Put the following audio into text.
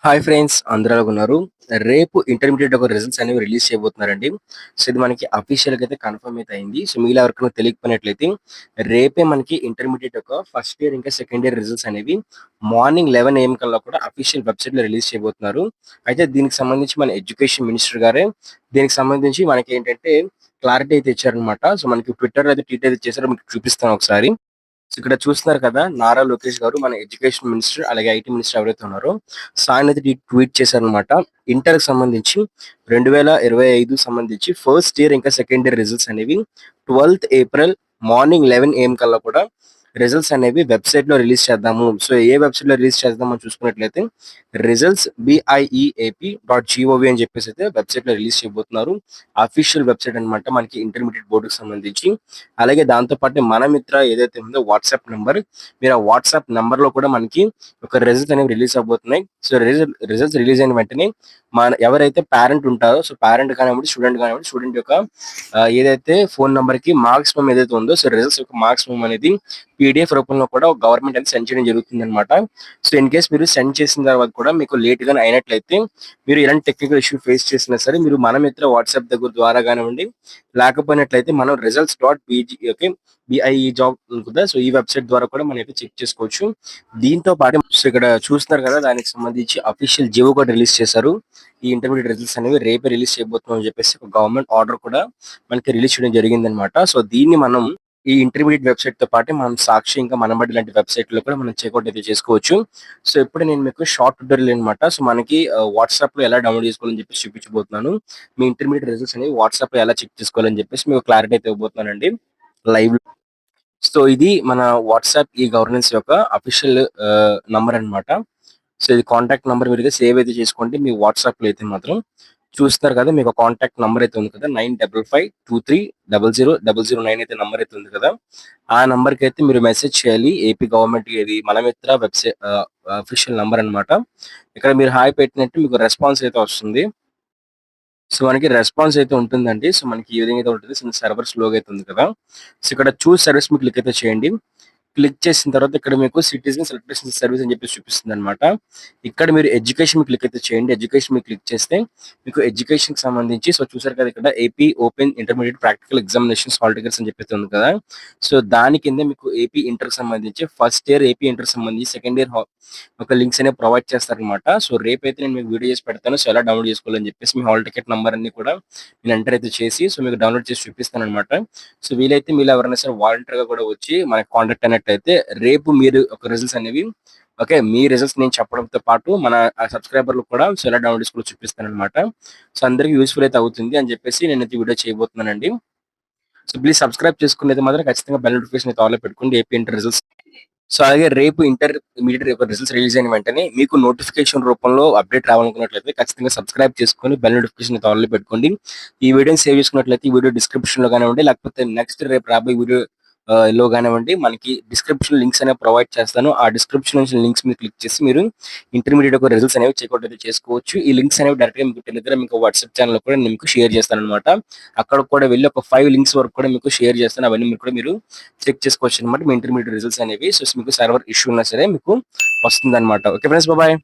Hi friends, అందరూ ఎలాగున్నారు? రేపు intermediate ఒక రిజల్ట్స్ అనేవి రిలీజ్ చేయబోతున్నారండి. సో, ఇది మనకి అఫీషియల్‌గా అయితే కన్ఫర్మ్ అయితే అయింది. సో, మీలో ఎవరికైనా తెలియకపోయినట్లయితే రేపే మనకి ఇంటర్మీడియేట్ ఒక ఫస్ట్ ఇయర్ ఇంకా సెకండ్ ఇయర్ రిజల్ట్స్ అనేవి మార్నింగ్ 11 ఏఎం కల్లా కూడా అఫీషియల్ వెబ్‌సైట్‌లో రిలీజ్ చేయబోతున్నారు. అయితే దీనికి సంబంధించి మన ఎడ్యుకేషన్ మినిస్టర్ గారే దీనికి సంబంధించి మనకేంటంటే క్లారిటీ అయితే ఇచ్చారనమాట. సో, మనకి ట్విట్టర్‌లో అయితే ట్వీట్ అయితే చేశారో మీకు చూపిస్తాను ఒకసారి. సో, ఇక్కడ చూస్తున్నారు కదా! నారా లోకేష్ గారు మన ఎడ్యుకేషన్ మినిస్టర్ అలాగే ఐటీ మినిస్టర్ ఎవరైతే ఉన్నారో, సో, ఆయనైతే ట్వీట్ చేశారనమాట. ఇంటర్‌కి సంబంధించి 2025 సంబంధించి ఫస్ట్ ఇయర్ ఇంకా సెకండ్ ఇయర్ రిజల్ట్స్ అనేవి 12థ్ ఏప్రిల్ మార్నింగ్ 11 ఏఎం కల్లా కూడా రిజల్ట్స్ అనేవి వెబ్‌సైట్‌లో రిలీజ్ చేద్దాము. సో, ఏ వెబ్‌సైట్‌లో రిలీజ్ చేద్దామని చూసుకున్నట్లయితే రిజల్ట్స్ BIEAP.gov అని చెప్పేసైతే వెబ్‌సైట్‌లో రిలీజ్ చేయబోతున్నారు. అఫీషియల్ వెబ్‌సైట్ అన్నమాట మనకి ఇంటర్మీడియేట్ బోర్డ్‌కి సంబంధించి. అలాగే దాంతో పాటు మన మిత్ర ఏదైతే ఉందో వాట్సాప్ నంబర్, మీరు ఆ వాట్సాప్ నంబర్‌లో కూడా మనకి ఒక రిజల్ట్స్ అనేవి రిలీజ్ అవ్వబోతున్నాయి. సో, రిజల్ట్స్ రిలీజ్ అయిన వెంటనే ఎవరైతే పేరెంట్ ఉంటారో, సో, పేరెంట్ కానివ్వండి, స్టూడెంట్ యొక్క ఏదైతే ఫోన్ నంబర్‌కి మార్క్స్ మెమో ఏదైతే ఉందో, సో, రిజల్ట్స్ యొక్క మార్క్స్ మెమో అనేది పీడీఎఫ్ రూపంలో కూడా గవర్నమెంట్ అనేది సెండ్ చేయడం జరుగుతుందన్నమాట. సో, ఇన్ కేస్ మీరు సెండ్ చేసిన తర్వాత కూడా మీకు లేట్ గాని అయినట్లయితే, మీరు ఎలాంటి టెక్నికల్ ఇష్యూ ఫేస్ చేసినా సరే, మీరు మన మిత్ర వాట్సాప్ దగ్గర ద్వారా గానివ్వండి, లేకపోయినట్లయితే మనం రిజల్ట్స్ బిఐఈ జాబ్ ఉంది కదా! సో, ఈ వెబ్‌సైట్ ద్వారా కూడా మనమైతే చెక్ చేసుకోవచ్చు. దీంతో పాటు సో, ఇక్కడ చూస్తున్నారు కదా! దానికి సంబంధించి అఫీషియల్ జియో కూడా రిలీజ్ చేశారు. ఈ ఇంటర్మీడియేట్ రిజల్ట్స్ అనేవి రేపే రిలీజ్ చేయబోతున్నాం అని చెప్పేసి ఒక గవర్నమెంట్ ఆర్డర్ కూడా మనకి రిలీజ్ చేయడం జరిగిందనమాట. సో, దీన్ని మనం ఈ ఇంటర్మీడియేట్ వెబ్‌సైట్‌తో పాటు మనం సాక్షి ఇంకా మనబడి లాంటి వెబ్‌సైట్‌లో కూడా మనం చెక్‌ఔట్ అయితే చేసుకోవచ్చు. సో, ఇప్పుడు నేను మీకు షార్ట్ ట్యుటోరియల్ అనమాట. సో, మనకి వాట్సాప్‌లో ఎలా డౌన్‌లోడ్ చేసుకోవాలని చెప్పేసి చూపించబోతున్నాను. మీ ఇంటర్మీడియేట్ రిజల్ట్స్ అనేవి వాట్సాప్‌లో ఎలా చెక్ చేసుకోవాలని చెప్పేసి మీకు క్లారిటీ అయితే ఇవ్వబోతున్నానండి లైవ్‌లో. సో, ఇది మన వాట్సాప్ ఈ గవర్నెన్స్ యొక్క అఫీషియల్ నంబర్ అన్నమాట. సో, ఇది కాంటాక్ట్ నంబర్ మీరైతే సేవ్ అయితే చేసుకోండి మీ వాట్సాప్‌లో అయితే మాత్రం. చూస్తున్నారు కదా! మీకు కాంటాక్ట్ నంబర్ అయితే ఉంది కదా! 9552300009 అయితే నంబర్ అయితే ఉంది కదా! ఆ నంబర్‌కైతే మీరు మెసేజ్ చేయాలి. ఏపీ గవర్నమెంట్ ఇది మన మిత్ర అఫీషియల్ నంబర్ అన్నమాట. ఇక్కడ మీరు హాయ్ పెట్టినట్టు మీకు రెస్పాన్స్ అయితే వస్తుంది. సో, మనకి రెస్పాన్స్ అయితే ఉంటుందండి. సో, మనకి ఈ విధంగా అయితే ఉంటుంది. సో, సర్వర్ స్లోగా అయితే ఉంది కదా! సో, ఇక్కడ చూస్ సర్వీస్ మీద క్లిక్ అయితే చేయండి. క్లిక్ చేసిన తర్వాత ఇక్కడ మీకు సిటిజన్స్ ఎలక్ట్రిసిటీ సర్వీస్ అని చెప్పేసి చూపిస్తుందన్నమాట. ఇక్కడ మీరు ఎడ్యుకేషన్ మీద క్లిక్ అయితే చేయండి. ఎడ్యుకేషన్ మీద క్లిక్ చేస్తే మీకు ఎడ్యుకేషన్‌కి సంబంధించి సో, చూసారు కదా! ఇక్కడ AP open intermediate practical examinations hall tickets అని చెప్పేసి ఉంది కదా! సో, దాని కింద మీకు ఏపీ ఇంటర్‌కి సంబంధించి ఫస్ట్ ఇయర్ ఏపీ ఇంటర్‌కి సంబంధించి సెకండ్ ఇయర్ ఒక లింక్స్ అనేవి ప్రొవైడ్ చేస్తారనమాట. సో, రేపైతే నేను మీకు వీడియో చేసి పెడతాను. సో, ఎలా డౌన్‌లోడ్ చేసుకోవాలని చెప్పేసి మీ హాల్ టికెట్ నంబర్ అన్ని కూడా నేను ఎంటర్ అయితే చేసి సో, మీకు డౌన్‌లోడ్ చేసి చూపిస్తాననమాట. సో, వీలైతే మీలో ఎవరైనా సరే వాలంటీర్‌గా కూడా వచ్చి మనకి కాంటాక్ట్ అయినట్టయితే రేపు మీరు ఒక రిజల్ట్స్ అనేవి ఓకే. మీ రిజల్ట్స్ నేను చెప్పడంతో పాటు మన సబ్‌స్క్రైబర్‌లకు కూడా సో, ఎలా డౌన్‌లోడ్ చేసుకోవాలో చూపిస్తాననమాట. సో, అందరికి యూజ్‌ఫుల్ అయితే అవుతుంది అని చెప్పేసి నేనైతే వీడియో చేయబోతున్నానండి. సో, ప్లీజ్ సబ్‌స్క్రైబ్ చేసుకునేది మాత్రం ఖచ్చితంగా బెల్ నోటిఫికేషన్ అయితే ఆల్‌లో పెట్టుకోండి. ఏపీ ఇంటర్ రిజల్ట్స్ సో, అలాగే రేపు ఇంటర్మీడియేట్ యొక్క రిజల్ట్స్ రిలీజ్ అయిన వెంటనే మీకు నోటిఫికేషన్ రూపంలో అప్డేట్ రావాలనుకున్నట్లయితే ఖచ్చితంగా సబ్‌స్క్రైబ్ చేసుకొని బెల్ నోటిఫికేషన్ అయితే ఆల్‌లో పెట్టుకోండి. ఈ వీడియోని సేవ్ చేసుకున్నట్లయితే ఈ వీడియో డిస్క్రిప్షన్‌లో గానివ్వండి, లేకపోతే నెక్స్ట్ రేపు రాబోయే వీడియో లో గానివ్వండి మనకి డిస్క్రిప్షన్ లింక్స్ అనేవి ప్రొవైడ్ చేస్తాను. ఆ డిస్క్రిప్షన్ నుంచి లింక్స్ మీద క్లిక్ చేసి మీరు ఇంటర్మీడియేట్ యొక్క రిజల్ట్స్ అనేవి చెక్‌ఔట్ అయితే చేసుకోవచ్చు. ఈ లింక్స్ అనేవి డైరెక్ట్‌గా మీకు టెలిగ్రామ్ ఇంకా వాట్సాప్ ఛానెల్‌లో కూడా నేను మీకు షేర్ చేస్తాననమాట. అక్కడికి కూడా వెళ్లి ఒక 5 లింక్స్ వరకు కూడా మీకు షేర్ చేస్తాను. అవన్నీ మీరు చెక్ చేసుకోవచ్చనమాట. మీ ఇంటర్మీడియేట్ రిజల్ట్స్ అనేవి. సో, మీకు సర్వర్ ఇష్యూ ఉన్నా సరే మీకు వస్తుందన్నమాట. Okay friends. బాయ్.